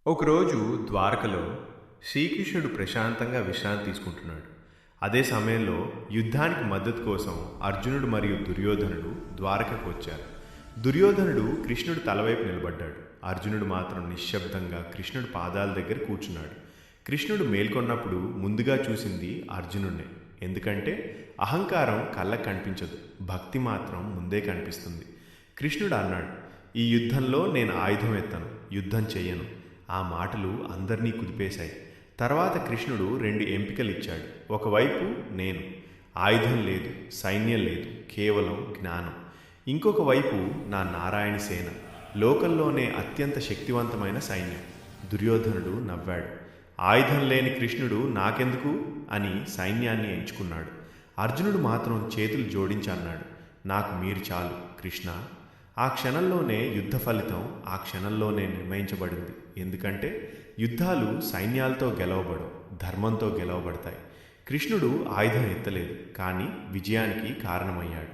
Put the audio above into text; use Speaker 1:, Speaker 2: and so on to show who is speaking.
Speaker 1: ఒకరోజు ద్వారకలో శ్రీకృష్ణుడు ప్రశాంతంగా విశ్రాంతి తీసుకుంటున్నాడు. అదే సమయంలో యుద్ధానికి మద్దతు కోసం అర్జునుడు మరియు దుర్యోధనుడు ద్వారకకు వచ్చారు. దుర్యోధనుడు కృష్ణుడు తలవైపు నిలబడ్డాడు. అర్జునుడు మాత్రం నిశ్శబ్దంగా కృష్ణుడు పాదాల దగ్గర కూర్చున్నాడు. కృష్ణుడు మేల్కొన్నప్పుడు ముందుగా చూసింది అర్జునుడినే. ఎందుకంటే అహంకారం కళ్ళకు కనిపించదు, భక్తి మాత్రం ముందే కనిపిస్తుంది. కృష్ణుడు అన్నాడు, ఈ యుద్ధంలో నేను ఆయుధం ఎత్తను, యుద్ధం చెయ్యను. ఆ మాటలు అందరినీ కుదిపేశాయి. తర్వాత కృష్ణుడు రెండు ఎంపికలు ఇచ్చాడు. ఒకవైపు నేను, ఆయుధం లేదు, సైన్యం లేదు, కేవలం జ్ఞానం. ఇంకొక వైపు నా నారాయణ సేన, లోకంలోనే అత్యంత శక్తివంతమైన సైన్యం. దుర్యోధనుడు నవ్వాడు. ఆయుధం లేని కృష్ణుడు నాకెందుకు అని సైన్యాన్ని ఎంచుకున్నాడు. అర్జునుడు మాత్రం చేతులు జోడించి అన్నాడు, నాకు మీరు చాలు కృష్ణ. ఆ క్షణంలోనే యుద్ధ ఫలితం ఆ క్షణంలోనే నిర్ణయించబడింది. ఎందుకంటే యుద్ధాలు సైన్యాలతో గెలవబడవు, ధర్మంతో గెలవబడతాయి. కృష్ణుడు ఆయుధం ఎత్తలేదు, కానీ విజయానికి కారణమయ్యాడు.